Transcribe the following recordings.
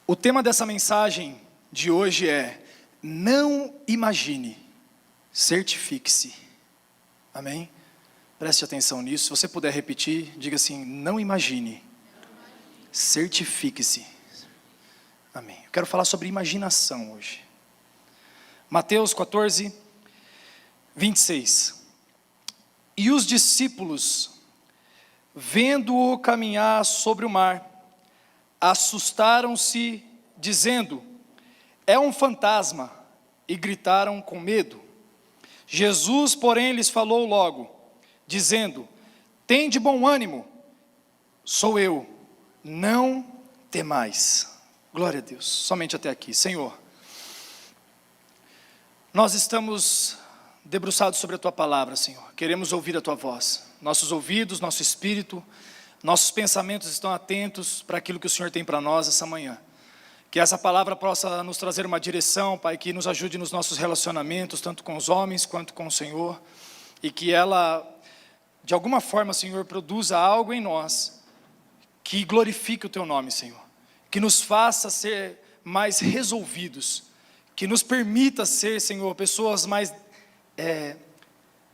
O tema dessa mensagem de hoje é: não imagine, certifique-se. Amém? Preste atenção nisso. Se você puder repetir, diga assim: não imagine, certifique-se. Amém. Eu quero falar sobre imaginação hoje. Mateus 14, 26. E os discípulos, vendo-o caminhar sobre o mar, assustaram-se, dizendo: é um fantasma, e gritaram com medo. Jesus, porém, lhes falou logo, dizendo: tende bom ânimo, sou eu, não temais. Glória a Deus. Somente até aqui. Senhor, nós estamos debruçados sobre a Tua palavra, Senhor. Queremos ouvir a Tua voz. Nossos ouvidos, nosso espírito, nossos pensamentos estão atentos para aquilo que o Senhor tem para nós essa manhã. Que essa palavra possa nos trazer uma direção, Pai, que nos ajude nos nossos relacionamentos, tanto com os homens quanto com o Senhor. E que ela, de alguma forma, Senhor, produza algo em nós que glorifique o Teu nome, Senhor. Que nos faça ser mais resolvidos. Que nos permita ser, Senhor, pessoas mais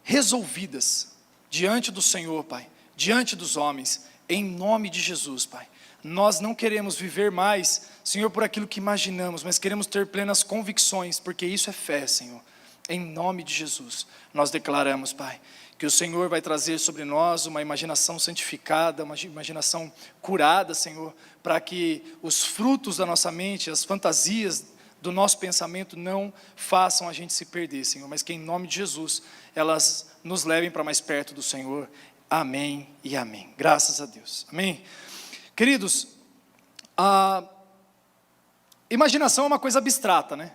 resolvidas diante do Senhor, Pai, diante dos homens, em nome de Jesus, Pai. Nós não queremos viver mais, Senhor, por aquilo que imaginamos, mas queremos ter plenas convicções, porque isso é fé, Senhor. Em nome de Jesus, nós declaramos, Pai, que o Senhor vai trazer sobre nós uma imaginação santificada, uma imaginação curada, Senhor, para que os frutos da nossa mente, as fantasias do nosso pensamento não façam a gente se perder, Senhor, mas que em nome de Jesus, elas nos levem para mais perto do Senhor. Amém e amém. Graças a Deus. Amém. Queridos, a imaginação é uma coisa abstrata, né?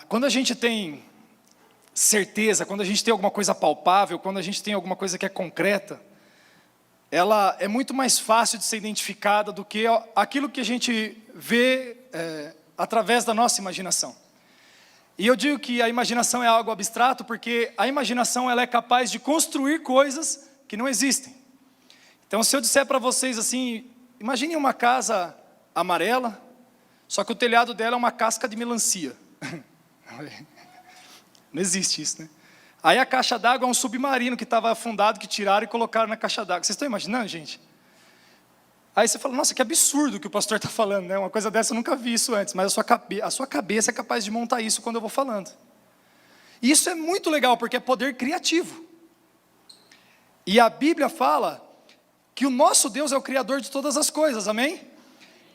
Quando a gente tem certeza, quando a gente tem alguma coisa palpável, quando a gente tem alguma coisa que é concreta, ela é muito mais fácil de ser identificada do que aquilo que a gente vê através da nossa imaginação. E eu digo que a imaginação é algo abstrato porque a imaginação ela é capaz de construir coisas que não existem. Então, se eu disser para vocês assim, imagine uma casa amarela, só que o telhado dela é uma casca de melancia. Não existe isso, né? Aí a caixa d'água é um submarino que estava afundado, que tiraram e colocaram na caixa d'água. Vocês estão imaginando, gente? Aí você fala: nossa, que absurdo o que o pastor está falando, né? Uma coisa dessa eu nunca vi isso antes, mas a sua cabeça é capaz de montar isso quando eu vou falando. E isso é muito legal, porque é poder criativo. E a Bíblia fala que o nosso Deus é o Criador de todas as coisas, amém?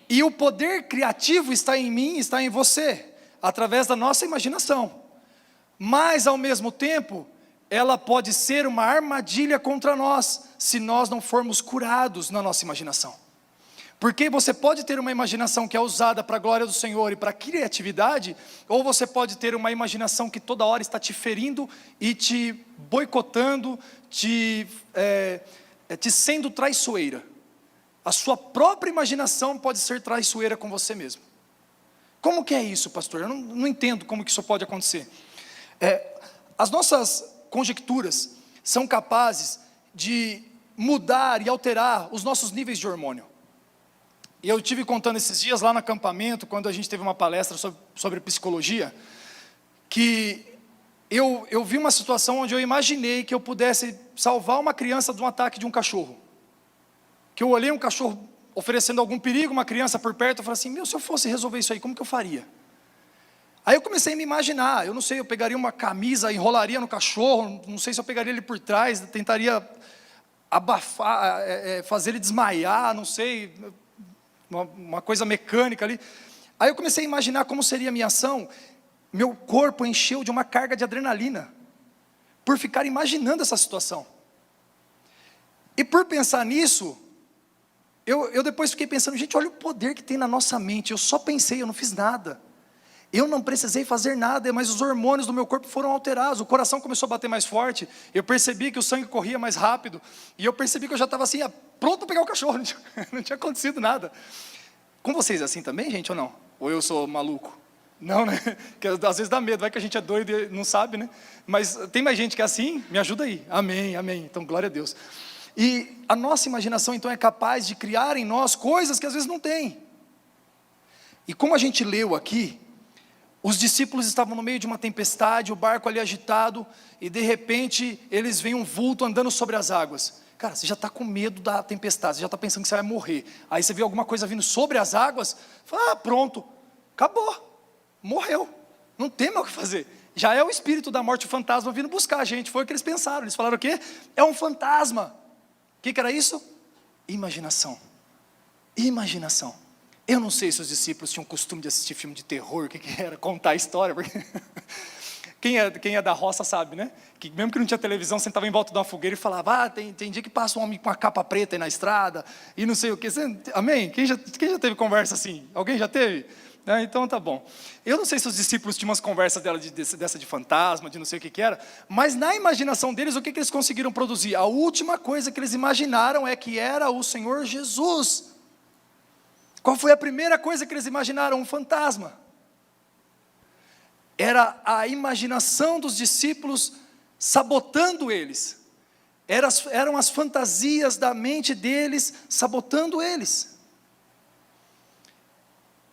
E o poder criativo está em mim, está em você, através da nossa imaginação. Mas, ao mesmo tempo, ela pode ser uma armadilha contra nós, se nós não formos curados na nossa imaginação. Porque você pode ter uma imaginação que é usada para a glória do Senhor e para a criatividade, ou você pode ter uma imaginação que toda hora está te ferindo e te boicotando, te sendo traiçoeira. A sua própria imaginação pode ser traiçoeira com você mesmo. Como que é isso, pastor? Eu não entendo como que isso pode acontecer. As nossas conjecturas são capazes de mudar e alterar os nossos níveis de hormônio. E eu estive contando esses dias lá no acampamento, quando a gente teve uma palestra sobre psicologia, que eu vi uma situação onde eu imaginei que eu pudesse salvar uma criança de um ataque de um cachorro. Que eu olhei um cachorro oferecendo algum perigo, uma criança por perto, eu falei assim: se eu fosse resolver isso aí, como que eu faria? Aí eu comecei a me imaginar, eu não sei, eu pegaria uma camisa, enrolaria no cachorro, não sei se eu pegaria ele por trás, tentaria abafar, fazer ele desmaiar, não sei, uma coisa mecânica ali. Aí eu comecei a imaginar como seria a minha ação. Meu corpo encheu de uma carga de adrenalina, por ficar imaginando essa situação. E por pensar nisso, eu depois fiquei pensando: gente, olha o poder que tem na nossa mente. Eu só pensei, eu não fiz nada. Eu não precisei fazer nada, mas os hormônios do meu corpo foram alterados. O coração começou a bater mais forte. Eu percebi que o sangue corria mais rápido. E eu percebi que eu já estava assim, pronto para pegar o cachorro. Não tinha acontecido nada. Com vocês é assim também, gente, ou não? Ou eu sou maluco? Não, né? Porque às vezes dá medo, vai que a gente é doido e não sabe, né? Mas tem mais gente que é assim? Me ajuda aí. Amém, amém. Então, glória a Deus. E a nossa imaginação então é capaz de criar em nós coisas que às vezes não tem. E como a gente leu aqui, os discípulos estavam no meio de uma tempestade, o barco ali agitado, e de repente eles veem um vulto andando sobre as águas. Cara, você já está com medo da tempestade, você já está pensando que você vai morrer. Aí você vê alguma coisa vindo sobre as águas, fala, ah, pronto, acabou, morreu, não tem mais o que fazer. Já é o espírito da morte, o fantasma vindo buscar a gente, foi o que eles pensaram. Eles falaram o quê? É um fantasma. O que era isso? Imaginação. Imaginação. Eu não sei se os discípulos tinham costume de assistir filme de terror, o que era, contar a história, porque quem é da roça sabe, né? Que mesmo que não tinha televisão, sentava em volta de uma fogueira e falava, ah, tem dia que passa um homem com uma capa preta aí na estrada, e não sei o que, amém? Quem já teve conversa assim? Alguém já teve? Então tá bom. Eu não sei se os discípulos tinham umas conversas dessa de fantasma, de não sei o que era, mas na imaginação deles, o que eles conseguiram produzir? A última coisa que eles imaginaram é que era o Senhor Jesus. Qual foi a primeira coisa que eles imaginaram? Um fantasma. Era a imaginação dos discípulos sabotando eles. Eram as fantasias da mente deles sabotando eles.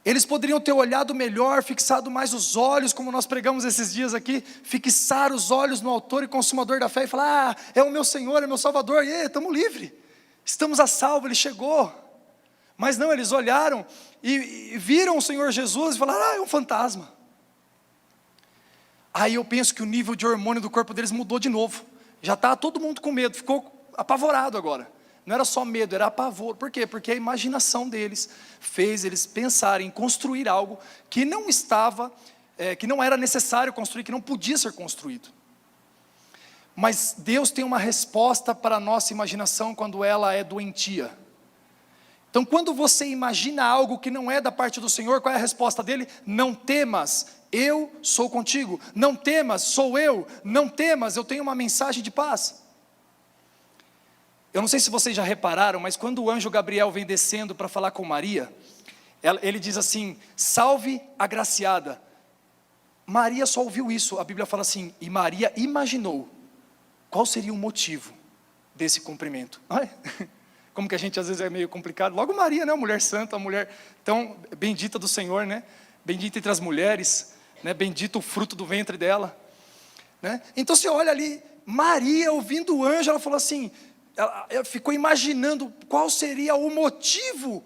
Eles poderiam ter olhado melhor, fixado mais os olhos, como nós pregamos esses dias aqui, fixar os olhos no autor e consumador da fé e falar, ah, é o meu Senhor, é o meu Salvador, e estamos livres, estamos a salvo, Ele chegou. Mas não, eles olharam e viram o Senhor Jesus e falaram, ah, é um fantasma. Aí eu penso que o nível de hormônio do corpo deles mudou de novo, já está todo mundo com medo, ficou apavorado agora. Não era só medo, era pavor. Por quê? Porque a imaginação deles fez eles pensarem em construir algo que não estava, que não era necessário construir, que não podia ser construído. Mas Deus tem uma resposta para a nossa imaginação quando ela é doentia. Então quando você imagina algo que não é da parte do Senhor, qual é a resposta dele? Não temas, eu sou contigo. Não temas, sou eu. Não temas, eu tenho uma mensagem de paz. Eu não sei se vocês já repararam, mas quando o anjo Gabriel vem descendo para falar com Maria, ele diz assim, salve agraciada. Maria só ouviu isso, a Bíblia fala assim, e Maria imaginou qual seria o motivo desse cumprimento. Como que a gente às vezes é meio complicado, logo Maria, né, uma mulher santa, uma mulher tão bendita do Senhor, né, bendita entre as mulheres, né, bendito o fruto do ventre dela, né? Então você olha ali, Maria ouvindo o anjo, ela falou assim, ela ficou imaginando qual seria o motivo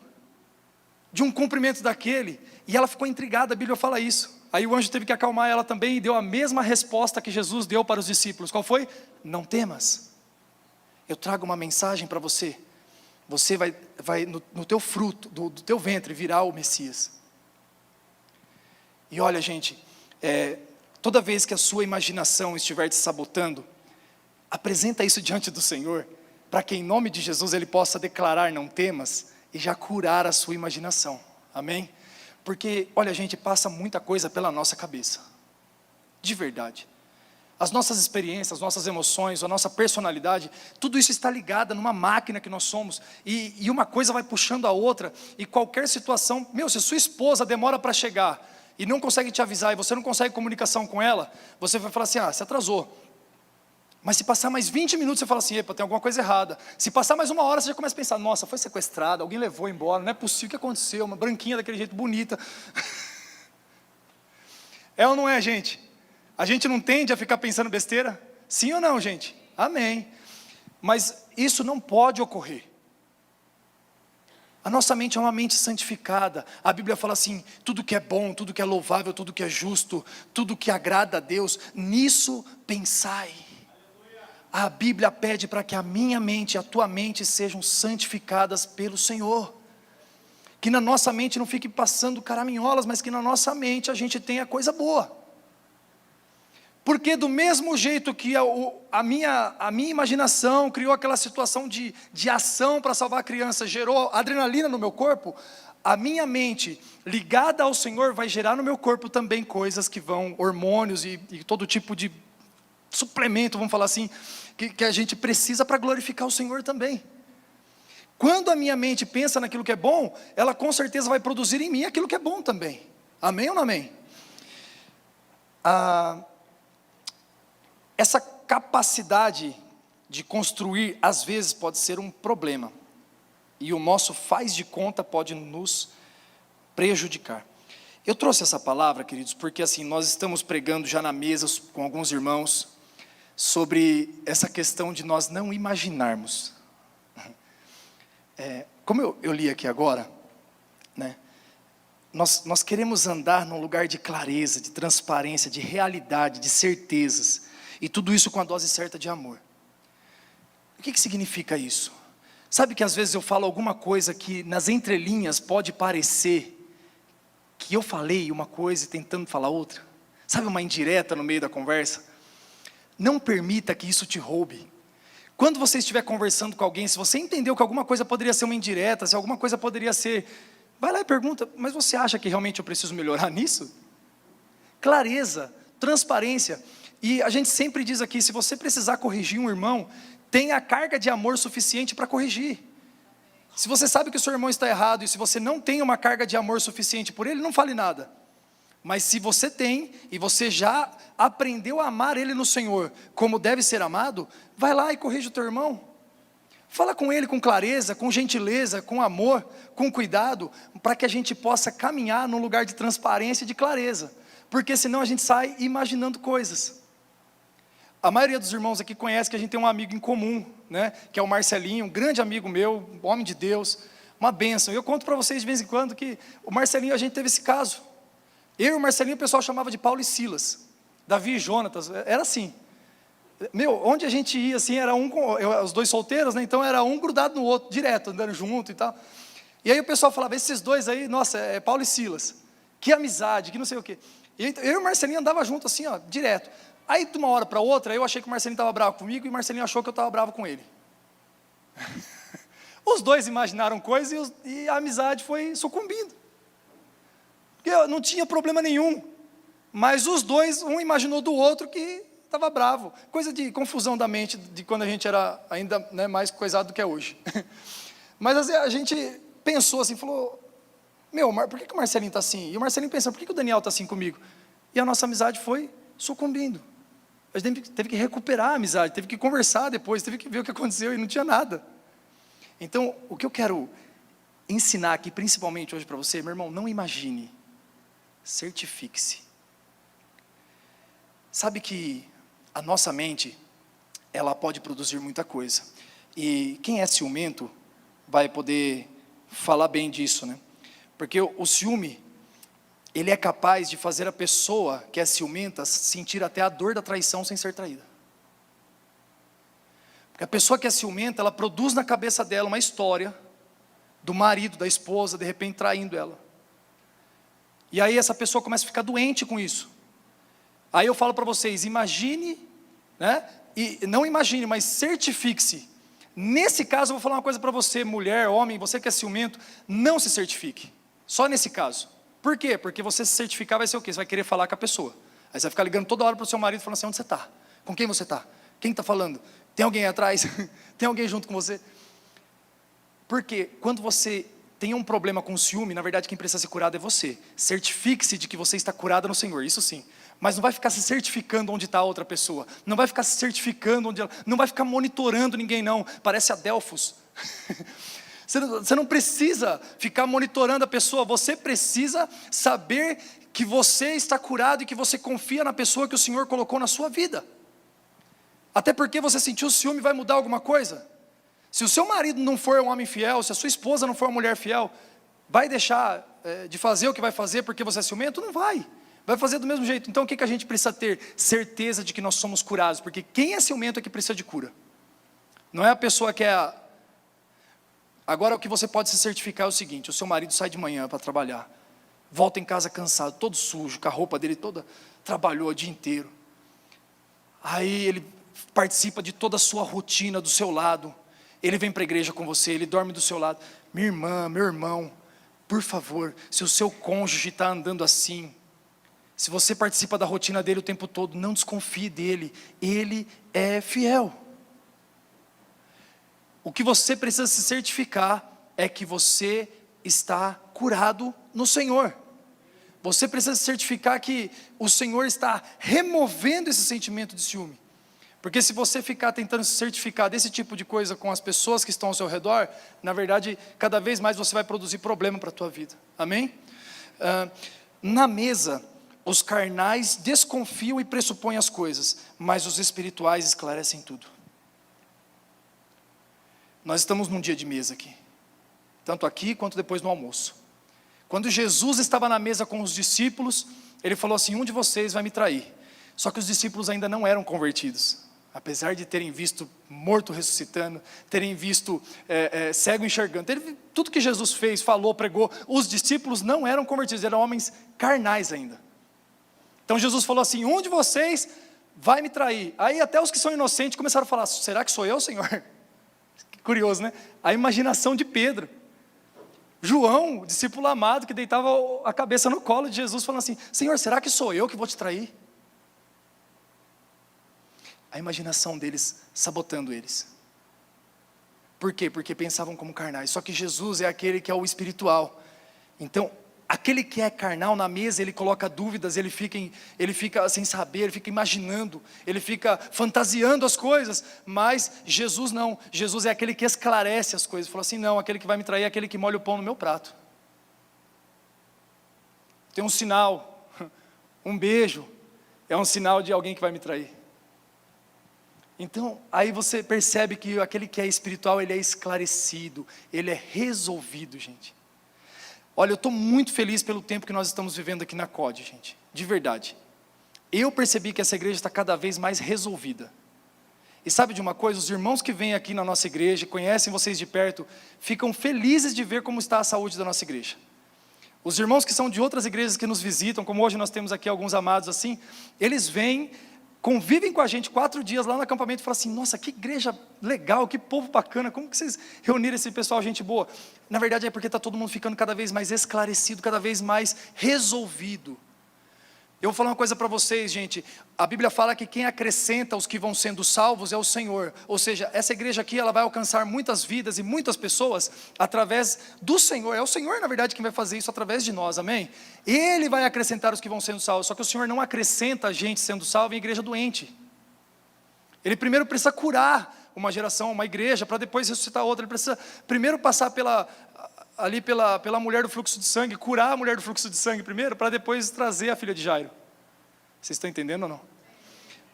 de um cumprimento daquele, e ela ficou intrigada, a Bíblia fala isso. Aí o anjo teve que acalmar ela também, e deu a mesma resposta que Jesus deu para os discípulos. Qual foi? Não temas, eu trago uma mensagem para você, você vai no teu fruto, do teu ventre virá o Messias. E olha gente, toda vez que a sua imaginação estiver te sabotando, apresenta isso diante do Senhor, para que em nome de Jesus Ele possa declarar não temas, e já curar a sua imaginação, amém? Porque, olha gente, passa muita coisa pela nossa cabeça, de verdade. As nossas experiências, as nossas emoções, a nossa personalidade, tudo isso está ligado numa máquina que nós somos, e uma coisa vai puxando a outra, e qualquer situação, se sua esposa demora para chegar, e não consegue te avisar, e você não consegue comunicação com ela, você vai falar assim, você atrasou. Mas se passar mais 20 minutos, você fala assim, epa, tem alguma coisa errada. Se passar mais 1 hora, você já começa a pensar, nossa, foi sequestrada, alguém levou embora, não é possível, o que aconteceu? Uma branquinha daquele jeito, bonita. É ou não é, gente? A gente não tende a ficar pensando besteira? Sim ou não, gente? Amém. Mas isso não pode ocorrer. A nossa mente é uma mente santificada. A Bíblia fala assim, tudo que é bom, tudo que é louvável, tudo que é justo, tudo que agrada a Deus, nisso pensai. A Bíblia pede para que a minha mente e a tua mente sejam santificadas pelo Senhor. Que na nossa mente não fique passando caraminholas, mas que na nossa mente a gente tenha coisa boa. Porque do mesmo jeito que a minha imaginação criou aquela situação de ação para salvar a criança, gerou adrenalina no meu corpo, a minha mente ligada ao Senhor vai gerar no meu corpo também coisas que vão, hormônios e todo tipo de suplemento, vamos falar assim, que a gente precisa para glorificar o Senhor também. Quando a minha mente pensa naquilo que é bom, ela com certeza vai produzir em mim aquilo que é bom também. Amém ou não amém? Essa capacidade de construir, às vezes pode ser um problema. E o nosso faz de conta pode nos prejudicar. Eu trouxe essa palavra, queridos, porque assim, nós estamos pregando já na mesa com alguns irmãos sobre essa questão de nós não imaginarmos. Como eu li aqui agora, né, nós queremos andar num lugar de clareza, de transparência, de realidade, de certezas, e tudo isso com a dose certa de amor. O que significa isso? Sabe que às vezes eu falo alguma coisa que nas entrelinhas pode parecer que eu falei uma coisa e tentando falar outra? Sabe, uma indireta no meio da conversa? Não permita que isso te roube. Quando você estiver conversando com alguém, se você entendeu que alguma coisa poderia ser uma indireta, se alguma coisa poderia ser... vai lá e pergunta, mas você acha que realmente eu preciso melhorar nisso? Clareza, transparência. E a gente sempre diz aqui, se você precisar corrigir um irmão, tenha a carga de amor suficiente para corrigir. Se você sabe que o seu irmão está errado, e se você não tem uma carga de amor suficiente por ele, não fale nada. Mas se você tem, e você já aprendeu a amar ele no Senhor, como deve ser amado, vai lá e corrige o teu irmão. Fala com ele com clareza, com gentileza, com amor, com cuidado, para que a gente possa caminhar num lugar de transparência e de clareza. Porque senão a gente sai imaginando coisas. A maioria dos irmãos aqui conhece que a gente tem um amigo em comum, né? Que é o Marcelinho, um grande amigo meu, homem de Deus, uma bênção. Eu conto para vocês de vez em quando que o Marcelinho, a gente teve esse caso. Eu e o Marcelinho, o pessoal chamava de Paulo e Silas, Davi e Jonatas, era assim. Onde a gente ia, assim, era os dois solteiros, né? Então era um grudado no outro, direto, andando junto e tal. E aí o pessoal falava, esses dois aí, nossa, é Paulo e Silas. Que amizade, que não sei o quê. E eu e o Marcelinho andava junto assim, ó, direto. Aí de uma hora para outra, eu achei que o Marcelinho estava bravo comigo e o Marcelinho achou que eu estava bravo com ele. Os dois imaginaram coisas e a amizade foi sucumbindo. Porque não tinha problema nenhum. Mas os dois, um imaginou do outro que estava bravo. Coisa de confusão da mente, de quando a gente era ainda, né, mais coisado do que é hoje. Mas a gente pensou assim, falou, por que o Marcelinho está assim? E o Marcelinho pensou, por que o Daniel está assim comigo? E a nossa amizade foi sucumbindo. A gente teve que recuperar a amizade, teve que conversar depois, teve que ver o que aconteceu e não tinha nada. Então, o que eu quero ensinar aqui, principalmente hoje para você, meu irmão, não imagine, certifique-se. Sabe que a nossa mente, ela pode produzir muita coisa. E quem é ciumento vai poder falar bem disso, né? Porque o ciúme, ele é capaz de fazer a pessoa que é ciumenta sentir até a dor da traição sem ser traída. Porque a pessoa que é ciumenta, ela produz na cabeça dela uma história do marido, da esposa, de repente traindo ela. E aí essa pessoa começa a ficar doente com isso. Aí eu falo para vocês, imagine, né? E não imagine, mas certifique-se. Nesse caso eu vou falar uma coisa para você, mulher, homem, você que é ciumento, não se certifique. Só nesse caso. Por quê? Porque você se certificar vai ser o quê? Você vai querer falar com a pessoa. Aí você vai ficar ligando toda hora para o seu marido, falando assim, onde você está? Com quem você está? Quem está falando? Tem alguém aí atrás? Tem alguém junto com você? Porque quando você tem um problema com ciúme, na verdade quem precisa ser curado é você. Certifique-se de que você está curada no Senhor, isso sim. Mas não vai ficar se certificando onde está a outra pessoa. Não vai ficar se certificando onde ela... Não vai ficar monitorando ninguém não. Parece Adelphos. Você não precisa ficar monitorando a pessoa, você precisa saber que você está curado e que você confia na pessoa que o Senhor colocou na sua vida. Até porque você sentiu ciúme, vai mudar alguma coisa? Se o seu marido não for um homem fiel, se a sua esposa não for uma mulher fiel, vai deixar de fazer o que vai fazer porque você é ciumento? Não vai. Vai fazer do mesmo jeito. Então o que a gente precisa ter? Certeza de que nós somos curados, porque quem é ciumento é que precisa de cura. Não é a pessoa que é... Agora o que você pode se certificar é o seguinte, o seu marido sai de manhã para trabalhar, volta em casa cansado, todo sujo, com a roupa dele toda, trabalhou o dia inteiro. Aí ele participa de toda a sua rotina do seu lado, ele vem para a igreja com você, ele dorme do seu lado. Minha irmã, meu irmão, por favor, se o seu cônjuge está andando assim, se você participa da rotina dele o tempo todo, não desconfie dele, ele é fiel. O que você precisa se certificar é que você está curado no Senhor. Você precisa se certificar que o Senhor está removendo esse sentimento de ciúme. Porque se você ficar tentando se certificar desse tipo de coisa com as pessoas que estão ao seu redor, na verdade, cada vez mais você vai produzir problema para a tua vida. Amém? Na mesa, os carnais desconfiam e pressupõem as coisas, mas os espirituais esclarecem tudo. Nós estamos num dia de mesa aqui, tanto aqui quanto depois no almoço. Quando Jesus estava na mesa com os discípulos, ele falou assim: um de vocês vai me trair. Só que os discípulos ainda não eram convertidos. Apesar de terem visto morto ressuscitando, terem visto cego enxergando, tudo que Jesus fez, falou, pregou, os discípulos não eram convertidos, eram homens carnais ainda. Então Jesus falou assim: um de vocês vai me trair. Aí até os que são inocentes começaram a falar: será que sou eu, Senhor? Que curioso, né? A imaginação de Pedro. João, o discípulo amado, que deitava a cabeça no colo de Jesus, falando assim: Senhor, será que sou eu que vou te trair? A imaginação deles sabotando eles. Por quê? Porque pensavam como carnais. Só que Jesus é aquele que é o espiritual. Então, aquele que é carnal na mesa, ele coloca dúvidas, ele fica sem saber, ele fica imaginando, ele fica fantasiando as coisas. Mas Jesus não. Jesus é aquele que esclarece as coisas. Ele falou assim: não, aquele que vai me trair é aquele que molha o pão no meu prato. Tem um sinal, um beijo, é um sinal de alguém que vai me trair. Então, aí você percebe que aquele que é espiritual, ele é esclarecido, ele é resolvido, gente. Olha, eu estou muito feliz pelo tempo que nós estamos vivendo aqui na COD, gente, de verdade. Eu percebi que essa igreja está cada vez mais resolvida. E sabe de uma coisa? Os irmãos que vêm aqui na nossa igreja, conhecem vocês de perto, ficam felizes de ver como está a saúde da nossa igreja. Os irmãos que são de outras igrejas que nos visitam, como hoje nós temos aqui alguns amados assim, eles vêm, convivem com a gente 4 dias lá no acampamento e falam assim: nossa, que igreja legal, que povo bacana, como que vocês reuniram esse pessoal, gente boa? Na verdade é porque está todo mundo ficando cada vez mais esclarecido, cada vez mais resolvido. Eu vou falar uma coisa para vocês, gente. A Bíblia fala que quem acrescenta os que vão sendo salvos é o Senhor. Ou seja, essa igreja aqui, ela vai alcançar muitas vidas e muitas pessoas através do Senhor. É o Senhor, na verdade, quem vai fazer isso através de nós, amém? Ele vai acrescentar os que vão sendo salvos. Só que o Senhor não acrescenta a gente sendo salvo em igreja doente. Ele primeiro precisa curar uma geração, uma igreja, para depois ressuscitar outra. Ele precisa primeiro passar pela mulher do fluxo de sangue, curar a mulher do fluxo de sangue primeiro, para depois trazer a filha de Jairo. Vocês estão entendendo ou não?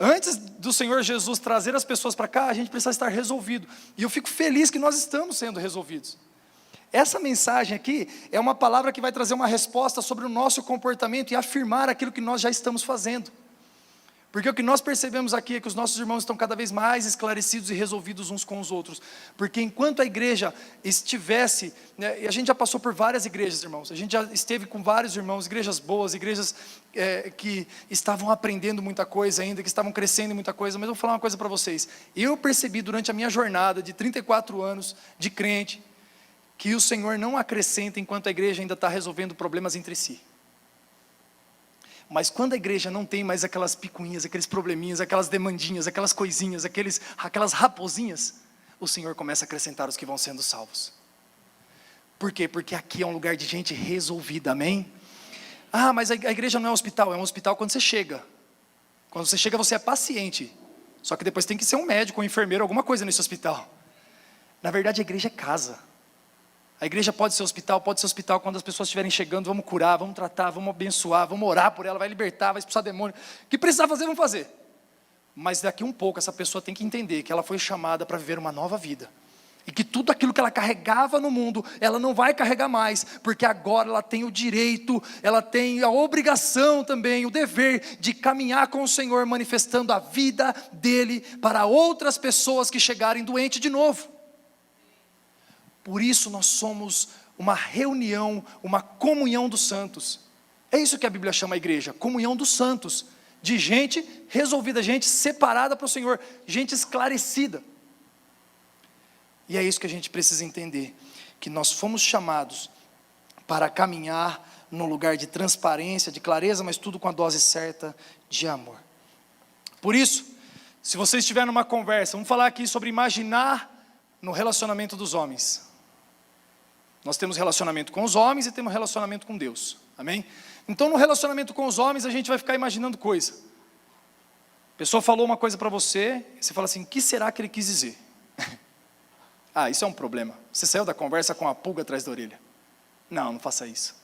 Antes do Senhor Jesus trazer as pessoas para cá, a gente precisa estar resolvido. E eu fico feliz que nós estamos sendo resolvidos. Essa mensagem aqui é uma palavra que vai trazer uma resposta sobre o nosso comportamento e afirmar aquilo que nós já estamos fazendo. Porque o que nós percebemos aqui é que os nossos irmãos estão cada vez mais esclarecidos e resolvidos uns com os outros. Porque enquanto a igreja estivesse, né, e a gente já passou por várias igrejas, irmãos, a gente já esteve com vários irmãos, igrejas boas, igrejas que estavam aprendendo muita coisa ainda, que estavam crescendo em muita coisa, mas eu vou falar uma coisa para vocês. Eu percebi durante a minha jornada de 34 anos de crente, que o Senhor não acrescenta enquanto a igreja ainda está resolvendo problemas entre si. Mas quando a igreja não tem mais aquelas picuinhas, aqueles probleminhas, aquelas demandinhas, aquelas coisinhas, aquelas raposinhas, o Senhor começa a acrescentar os que vão sendo salvos. Por quê? Porque aqui é um lugar de gente resolvida, amém? Ah, mas a igreja não é um hospital quando você chega. Quando você chega você é paciente, só que depois tem que ser um médico, um enfermeiro, alguma coisa nesse hospital. Na verdade a igreja é casa. A igreja pode ser hospital quando as pessoas estiverem chegando, vamos curar, vamos tratar, vamos abençoar, vamos orar por ela, vai libertar, vai expulsar demônio. O que precisar fazer, vamos fazer. Mas daqui um pouco essa pessoa tem que entender que ela foi chamada para viver uma nova vida. E que tudo aquilo que ela carregava no mundo, ela não vai carregar mais, porque agora ela tem o direito, ela tem a obrigação também, o dever de caminhar com o Senhor, manifestando a vida dele para outras pessoas que chegarem doentes de novo. Por isso nós somos uma reunião, uma comunhão dos santos. É isso que a Bíblia chama a igreja, comunhão dos santos. De gente resolvida, gente separada para o Senhor, gente esclarecida. E é isso que a gente precisa entender, que nós fomos chamados para caminhar num lugar de transparência, de clareza, mas tudo com a dose certa de amor. Por isso, se você estiver numa conversa, vamos falar aqui sobre imaginar no relacionamento dos homens. Nós temos relacionamento com os homens e temos relacionamento com Deus, amém? Então no relacionamento com os homens a gente vai ficar imaginando coisa. pessoa falou uma coisa para você, e você fala assim, o que será que ele quis dizer? Isso é um problema. Você saiu da conversa com a pulga atrás da orelha. Não faça isso.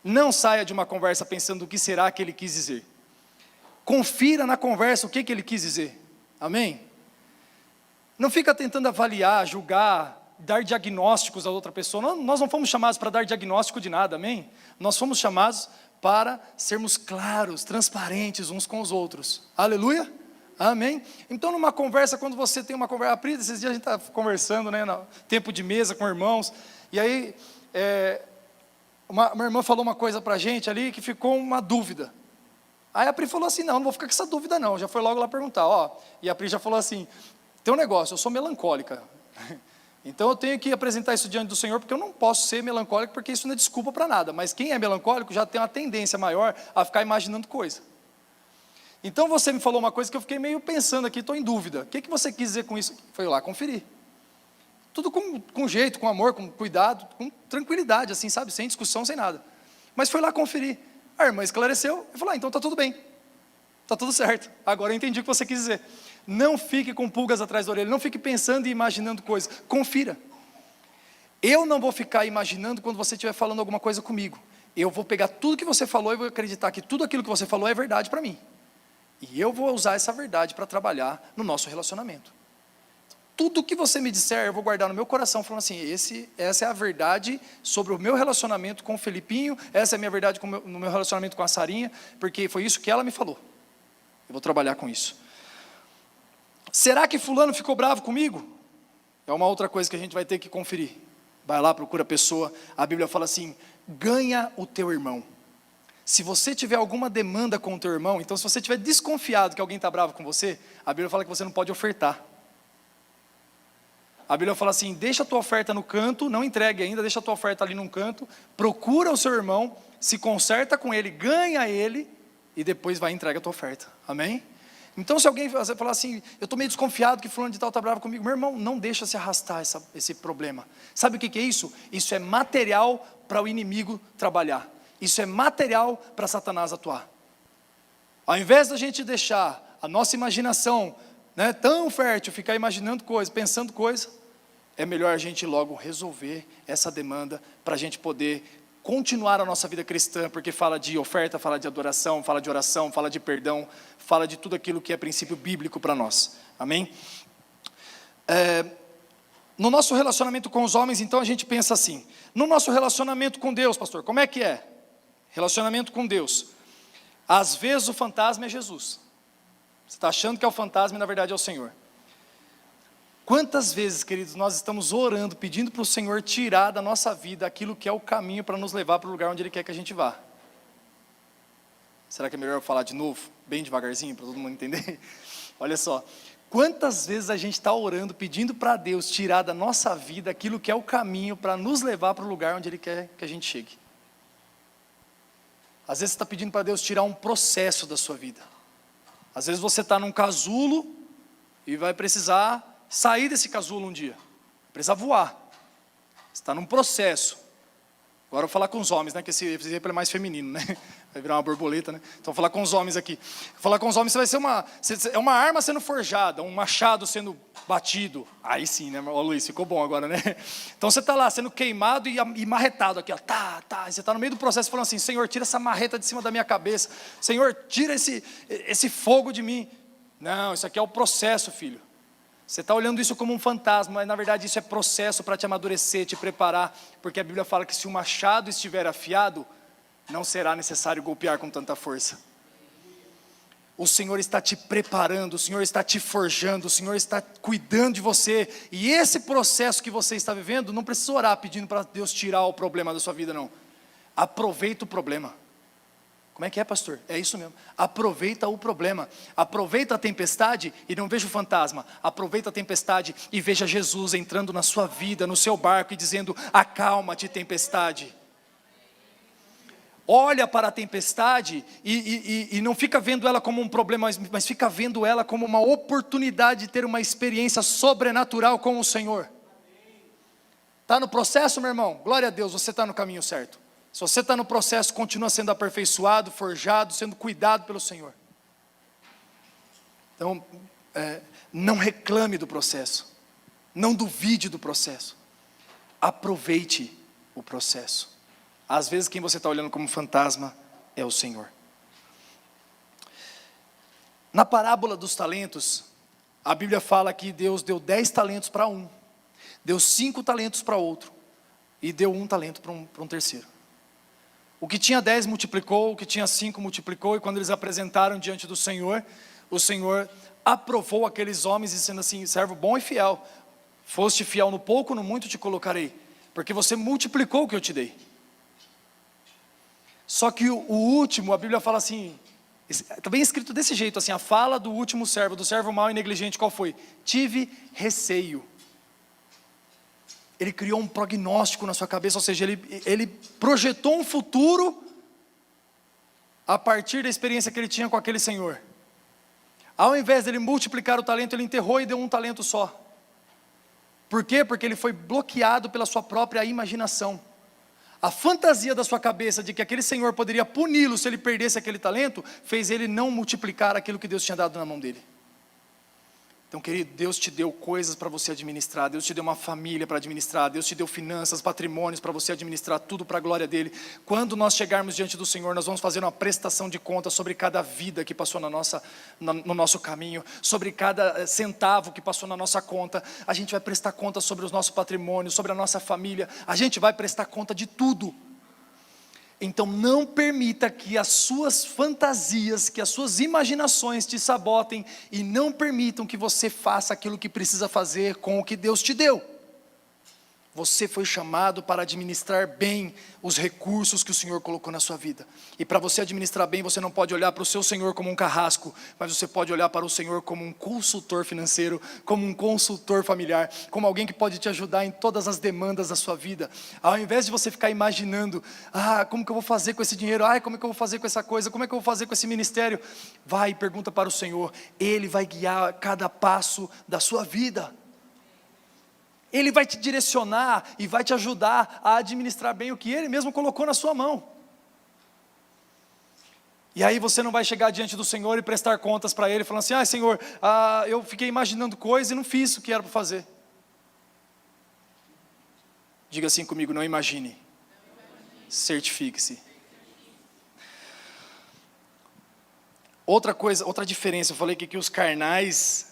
Não saia de uma conversa pensando o que será que ele quis dizer. Confira na conversa o que ele quis dizer. Amém? Não fica tentando avaliar, julgar, dar diagnósticos a outra pessoa. Nós não fomos chamados para dar diagnóstico de nada, amém? Nós fomos chamados para sermos claros, transparentes uns com os outros. Aleluia? Amém? Então, numa conversa, quando você tem uma conversa, esses dias a gente está conversando, né, no tempo de mesa com irmãos, e aí, uma irmã falou uma coisa para a gente ali, que ficou uma dúvida. Aí a Pri falou assim, não vou ficar com essa dúvida não, já foi logo lá perguntar, e a Pri já falou assim, tem um negócio, eu sou melancólica, então eu tenho que apresentar isso diante do Senhor, porque eu não posso ser melancólico, porque isso não é desculpa para nada, mas quem é melancólico já tem uma tendência maior a ficar imaginando coisa. Então você me falou uma coisa que eu fiquei meio pensando aqui, estou em dúvida, o que você quis dizer com isso? Foi lá conferir, tudo com jeito, com amor, com cuidado, com tranquilidade, assim, sabe, sem discussão, sem nada, mas foi lá conferir, a irmã esclareceu, e falou, então está tudo bem, está tudo certo, agora eu entendi o que você quis dizer. Não fique com pulgas atrás da orelha, não fique pensando e imaginando coisas, confira. Eu não vou ficar imaginando quando você estiver falando alguma coisa comigo, eu vou pegar tudo que você falou e vou acreditar que tudo aquilo que você falou é verdade para mim, e eu vou usar essa verdade para trabalhar no nosso relacionamento. Tudo que você me disser, eu vou guardar no meu coração, falando assim, essa é a verdade sobre o meu relacionamento com o Felipinho, essa é a minha verdade no meu relacionamento com a Sarinha, porque foi isso que ela me falou, eu vou trabalhar com isso. Será que fulano ficou bravo comigo? É uma outra coisa que a gente vai ter que conferir. Vai lá, procura a pessoa, a Bíblia fala assim, ganha o teu irmão. Se você tiver alguma demanda com o teu irmão, então se você estiver desconfiado que alguém está bravo com você, a Bíblia fala que você não pode ofertar. A Bíblia fala assim, deixa a tua oferta no canto, não entregue ainda, deixa a tua oferta ali num canto, procura o seu irmão, se conserta com ele, ganha ele, e depois vai e entrega a tua oferta. Amém? Então se alguém falar assim, eu estou meio desconfiado que fulano de tal está bravo comigo, meu irmão, não deixa se arrastar esse problema. Sabe o que é isso? Isso é material para o inimigo trabalhar. Isso é material para Satanás atuar. Ao invés da gente deixar a nossa imaginação, né, tão fértil, ficar imaginando coisa, pensando coisa, é melhor a gente logo resolver essa demanda para a gente poder continuar a nossa vida cristã, porque fala de oferta, fala de adoração, fala de oração, fala de perdão, fala de tudo aquilo que é princípio bíblico para nós. Amém? No nosso relacionamento com os homens, então a gente pensa assim, no nosso relacionamento com Deus, pastor, como é que é? Relacionamento com Deus. Às vezes o fantasma é Jesus. Você está achando que é o fantasma e na verdade é o Senhor. Quantas vezes, queridos, nós estamos orando, pedindo para o Senhor tirar da nossa vida aquilo que é o caminho para nos levar para o lugar onde Ele quer que a gente vá? Será que é melhor eu falar de novo, bem devagarzinho, para todo mundo entender? Olha só, quantas vezes a gente está orando, pedindo para Deus tirar da nossa vida aquilo que é o caminho para nos levar para o lugar onde Ele quer que a gente chegue? Às vezes você está pedindo para Deus tirar um processo da sua vida. Às vezes você está num casulo e vai precisar sair desse casulo um dia. Precisa voar. Você está num processo. Agora eu vou falar com os homens, né? Que esse exemplo é mais feminino, né? Vai virar uma borboleta, né? Então vou falar com os homens aqui. Vou falar com os homens, você vai ser uma arma sendo forjada, um machado sendo batido. Aí sim, né? Ó, Luiz, ficou bom agora, né? Então você está lá sendo queimado e marretado aqui, ó. E você está no meio do processo falando assim, Senhor, tira essa marreta de cima da minha cabeça. Senhor, tira esse fogo de mim. Não, isso aqui é o processo, filho. Você está olhando isso como um fantasma, mas na verdade isso é processo para te amadurecer, te preparar, porque a Bíblia fala que se o machado estiver afiado, não será necessário golpear com tanta força. O Senhor está te preparando, o Senhor está te forjando, o Senhor está cuidando de você, e esse processo que você está vivendo, não precisa orar pedindo para Deus tirar o problema da sua vida, não. Aproveita o problema. Como é que é, pastor? É isso mesmo. Aproveita o problema. Aproveita a tempestade e não veja o fantasma. Aproveita a tempestade e veja Jesus entrando na sua vida, no seu barco e dizendo, acalma-te, tempestade. Olha para a tempestade e não fica vendo ela como um problema, mas fica vendo ela como uma oportunidade de ter uma experiência sobrenatural com o Senhor. Está no processo, meu irmão? Glória a Deus, você está no caminho certo. Se você está no processo, continua sendo aperfeiçoado, forjado, sendo cuidado pelo Senhor. Então, não reclame do processo, não duvide do processo, aproveite o processo. Às vezes quem você está olhando como fantasma é o Senhor. Na parábola dos talentos, a Bíblia fala que Deus deu 10 talentos para um, deu 5 talentos para outro, e deu 1 talento para um terceiro. O que tinha 10 multiplicou, o que tinha 5 multiplicou, e quando eles apresentaram diante do Senhor, o Senhor aprovou aqueles homens, dizendo assim: servo bom e fiel, foste fiel no pouco, no muito te colocarei, porque você multiplicou o que eu te dei. Só que o último, a Bíblia fala assim, está bem escrito desse jeito, assim, a fala do último servo, do servo mau e negligente, qual foi? Tive receio. Ele criou um prognóstico na sua cabeça, ou seja, ele projetou um futuro a partir da experiência que ele tinha com aquele senhor. Ao invés dele multiplicar o talento, ele enterrou e deu 1 talento só. Por quê? Porque ele foi bloqueado pela sua própria imaginação. A fantasia da sua cabeça de que aquele senhor poderia puni-lo se ele perdesse aquele talento, fez ele não multiplicar aquilo que Deus tinha dado na mão dele. Então, querido, Deus te deu coisas para você administrar, Deus te deu uma família para administrar, Deus te deu finanças, patrimônios para você administrar, tudo para a glória dele. Quando nós chegarmos diante do Senhor, nós vamos fazer uma prestação de contas sobre cada vida que passou no nosso caminho, sobre cada centavo que passou na nossa conta. A gente vai prestar conta sobre o nosso patrimônio, sobre a nossa família, a gente vai prestar conta de tudo. Então não permita que as suas fantasias, que as suas imaginações te sabotem, e não permitam que você faça aquilo que precisa fazer com o que Deus te deu. Você foi chamado para administrar bem os recursos que o Senhor colocou na sua vida. E para você administrar bem, você não pode olhar para o seu Senhor como um carrasco, mas você pode olhar para o Senhor como um consultor financeiro, como um consultor familiar, como alguém que pode te ajudar em todas as demandas da sua vida. Ao invés de você ficar imaginando, como que eu vou fazer com esse dinheiro? Como que eu vou fazer com essa coisa? Como é que eu vou fazer com esse ministério? Vai e pergunta para o Senhor, Ele vai guiar cada passo da sua vida. Ele vai te direcionar e vai te ajudar a administrar bem o que Ele mesmo colocou na sua mão. E aí você não vai chegar diante do Senhor e prestar contas para Ele, falando assim: Senhor, eu fiquei imaginando coisas e não fiz o que era para fazer. Diga assim comigo: não imagine, certifique-se. Outra coisa, outra diferença, eu falei que os carnais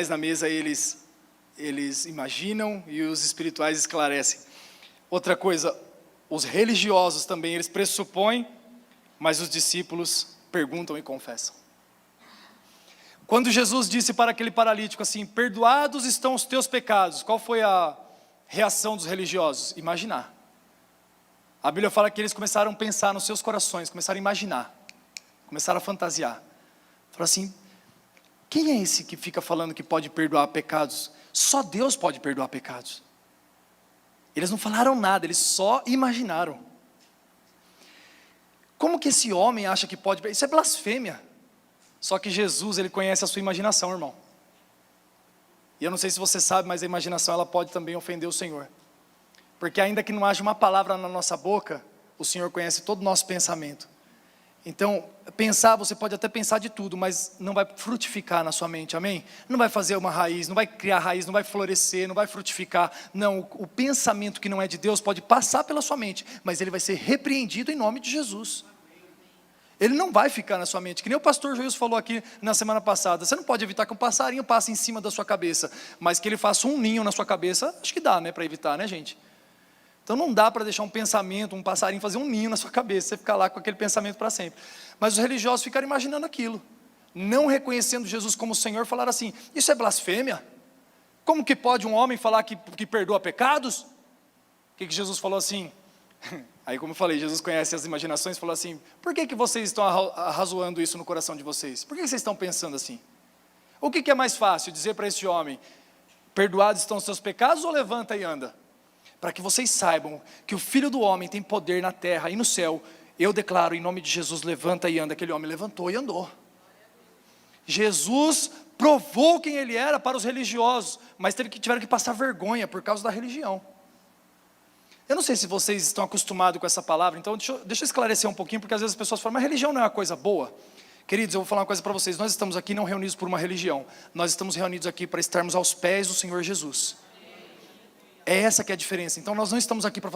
na mesa, eles imaginam e os espirituais esclarecem. Outra coisa, os religiosos também, eles pressupõem, mas os discípulos perguntam e confessam. Quando Jesus disse para aquele paralítico assim: perdoados estão os teus pecados, qual foi a reação dos religiosos? Imaginar. A Bíblia fala que eles começaram a pensar nos seus corações, começaram a imaginar, começaram a fantasiar. Falaram assim: quem é esse que fica falando que pode perdoar pecados? Só Deus pode perdoar pecados. Eles não falaram nada, eles só imaginaram. Como que esse homem acha que pode? Isso é blasfêmia. Só que Jesus, Ele conhece a sua imaginação, irmão. E eu não sei se você sabe, mas a imaginação, ela pode também ofender o Senhor. Porque ainda que não haja uma palavra na nossa boca, o Senhor conhece todo o nosso pensamento. Então, você pode até pensar de tudo, mas não vai frutificar na sua mente, amém? Não vai fazer uma raiz, não vai criar raiz, não vai florescer, não vai frutificar. Não, o pensamento que não é de Deus pode passar pela sua mente, mas ele vai ser repreendido em nome de Jesus. Ele não vai ficar na sua mente, que nem o pastor Joilson falou aqui na semana passada. Você não pode evitar que um passarinho passe em cima da sua cabeça, mas que ele faça um ninho na sua cabeça, acho que dá, né, para evitar, né, gente? Então não dá para deixar um pensamento, um passarinho fazer um ninho na sua cabeça, você ficar lá com aquele pensamento para sempre. Mas os religiosos ficaram imaginando aquilo, não reconhecendo Jesus como Senhor, falaram assim: isso é blasfêmia? Como que pode um homem falar que perdoa pecados? O que Jesus falou assim? Aí, como eu falei, Jesus conhece as imaginações, falou assim: por que vocês estão arrazoando isso no coração de vocês? Por que vocês estão pensando assim? O que é mais fácil, dizer para esse homem: perdoados estão os seus pecados, ou levanta e anda? Para que vocês saibam que o Filho do Homem tem poder na terra e no céu, eu declaro em nome de Jesus: levanta e anda. Aquele homem levantou e andou. Jesus provou quem Ele era para os religiosos, mas tiveram que passar vergonha por causa da religião. Eu não sei se vocês estão acostumados com essa palavra, então deixa eu esclarecer um pouquinho, porque às vezes as pessoas falam: mas religião não é uma coisa boa? Queridos, eu vou falar uma coisa para vocês, nós estamos aqui não reunidos por uma religião, nós estamos reunidos aqui para estarmos aos pés do Senhor Jesus. É essa que é a diferença. Então nós não estamos aqui para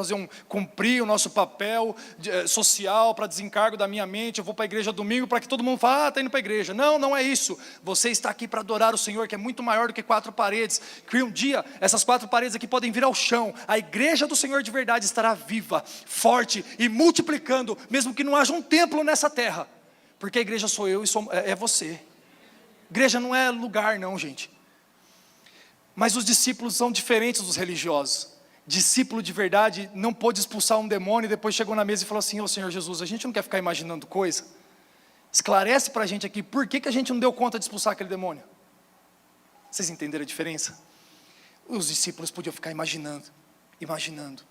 cumprir o nosso papel social, para desencargo da minha mente, eu vou para a igreja domingo para que todo mundo fale, está indo para a igreja. Não, não é isso. Você está aqui para adorar o Senhor, que é muito maior do que 4 paredes, que um dia essas 4 paredes aqui podem vir ao chão. A igreja do Senhor de verdade estará viva, forte e multiplicando, mesmo que não haja um templo nessa terra. Porque a igreja sou eu e é você. Igreja não é lugar não, gente. Mas os discípulos são diferentes dos religiosos. Discípulo de verdade não pôde expulsar um demônio e depois chegou na mesa e falou assim: ô Senhor Jesus, a gente não quer ficar imaginando coisa. Esclarece para a gente aqui, por que a gente não deu conta de expulsar aquele demônio? Vocês entenderam a diferença? Os discípulos podiam ficar imaginando,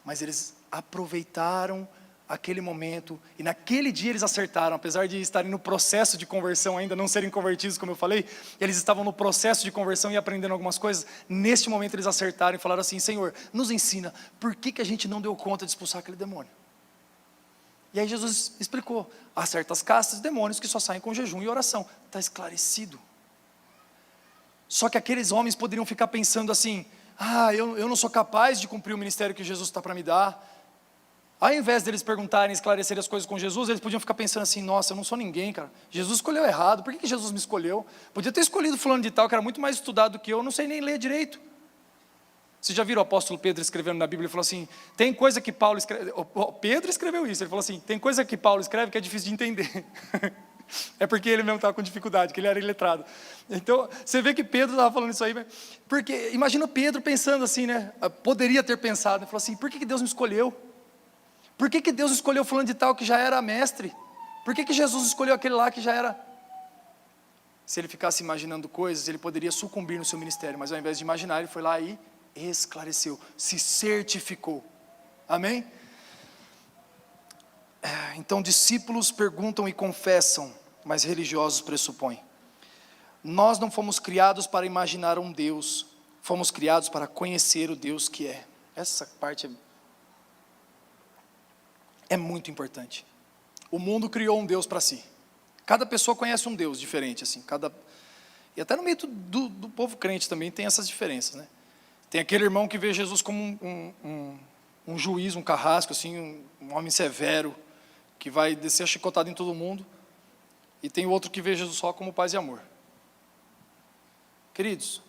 mas eles aproveitaram aquele momento, e naquele dia eles acertaram, apesar de estarem no processo de conversão ainda, não serem convertidos como eu falei, eles estavam no processo de conversão e aprendendo algumas coisas. Neste momento eles acertaram e falaram assim: Senhor, nos ensina, por que a gente não deu conta de expulsar aquele demônio? E aí Jesus explicou: há certas castas de demônios que só saem com jejum e oração. Está esclarecido. Só que aqueles homens poderiam ficar pensando assim: eu não sou capaz de cumprir o ministério que Jesus está para me dar. Ao invés deles perguntarem, esclarecerem as coisas com Jesus, eles podiam ficar pensando assim: nossa, eu não sou ninguém, cara. Jesus escolheu errado, por que Jesus me escolheu? Podia ter escolhido fulano de tal, que era muito mais estudado do que eu não sei nem ler direito. Vocês já viram o apóstolo Pedro escrevendo na Bíblia? Ele falou assim: tem coisa que Paulo escreve... Pedro escreveu isso, ele falou assim: tem coisa que Paulo escreve que é difícil de entender. É porque ele mesmo estava com dificuldade, que ele era iletrado. Então, você vê que Pedro estava falando isso aí, porque imagina Pedro pensando assim, né? Poderia ter pensado, ele falou assim: por que Deus me escolheu? Por que Deus escolheu fulano de tal que já era mestre? Por que Jesus escolheu aquele lá que já era... Se ele ficasse imaginando coisas, ele poderia sucumbir no seu ministério, mas ao invés de imaginar, ele foi lá e esclareceu, se certificou. Amém? Então discípulos perguntam e confessam, mas religiosos pressupõem. Nós não fomos criados para imaginar um Deus, fomos criados para conhecer o Deus que é. Essa parte é muito importante. O mundo criou um Deus para si. Cada pessoa conhece um Deus diferente, assim. E até no meio do povo crente também tem essas diferenças, né? Tem aquele irmão que vê Jesus como um juiz, um carrasco, assim, um homem severo, que vai descer a chicotada em todo mundo. E tem o outro que vê Jesus só como paz e amor. Queridos,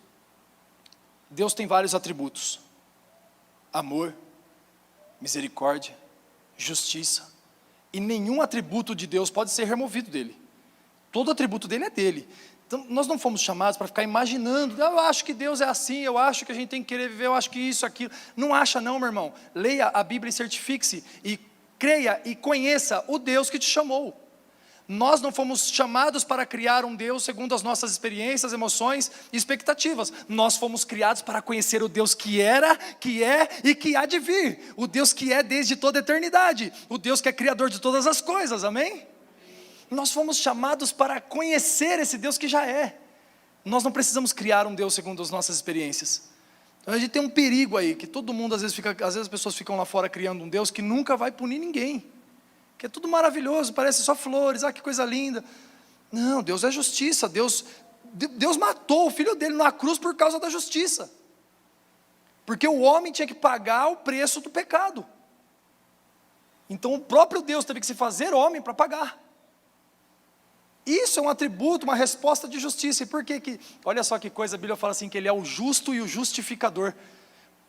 Deus tem vários atributos: amor, misericórdia, justiça, e nenhum atributo de Deus pode ser removido dele. Todo atributo dele é dele. Então nós não fomos chamados para ficar imaginando: eu acho que Deus é assim, eu acho que a gente tem que querer viver, eu acho que isso, aquilo. Não acha não, meu irmão. Leia a Bíblia e certifique-se, e creia e conheça o Deus que te chamou. Nós não fomos chamados para criar um Deus segundo as nossas experiências, emoções e expectativas. Nós fomos criados para conhecer o Deus que era, que é e que há de vir. O Deus que é desde toda a eternidade. O Deus que é criador de todas as coisas, amém? Nós fomos chamados para conhecer esse Deus que já é. Nós não precisamos criar um Deus segundo as nossas experiências. Então a gente tem um perigo aí, que todo mundo às vezes as pessoas ficam lá fora criando um Deus que nunca vai punir ninguém. Que é tudo maravilhoso, parece só flores, que coisa linda. Não, Deus é justiça. Deus matou o filho dele na cruz por causa da justiça, porque o homem tinha que pagar o preço do pecado. Então o próprio Deus teve que se fazer homem para pagar. Isso é um atributo, uma resposta de justiça. E por que olha só que coisa, a Bíblia fala assim, que ele é o justo e o justificador.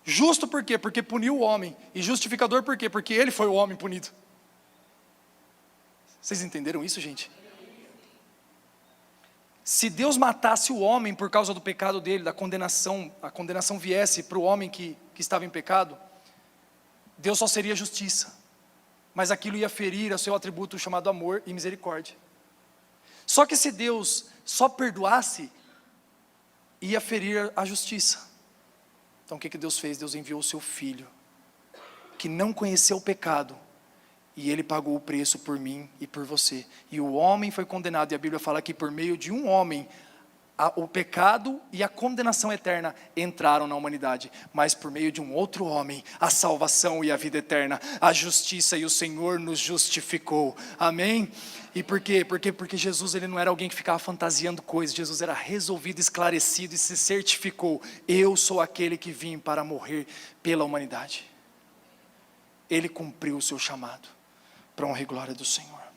Justo por quê? Porque puniu o homem. E justificador por quê? Porque ele foi o homem punido. Vocês entenderam isso, gente? Se Deus matasse o homem por causa do pecado dele, da condenação, a condenação viesse para o homem que estava em pecado, Deus só seria justiça. Mas aquilo ia ferir o seu atributo chamado amor e misericórdia. Só que se Deus só perdoasse, ia ferir a justiça. Então o que Deus fez? Deus enviou o seu filho, que não conheceu o pecado, e ele pagou o preço por mim e por você. E o homem foi condenado, e a Bíblia fala que por meio de um homem, O pecado e a condenação eterna entraram na humanidade, mas por meio de um outro homem, a salvação e a vida eterna, a justiça, e o Senhor nos justificou, amém? E por quê? Porque Jesus, ele não era alguém que ficava fantasiando coisas, Jesus era resolvido, esclarecido e se certificou: eu sou aquele que vim para morrer pela humanidade. Ele cumpriu o seu chamado, para honra e glória do Senhor.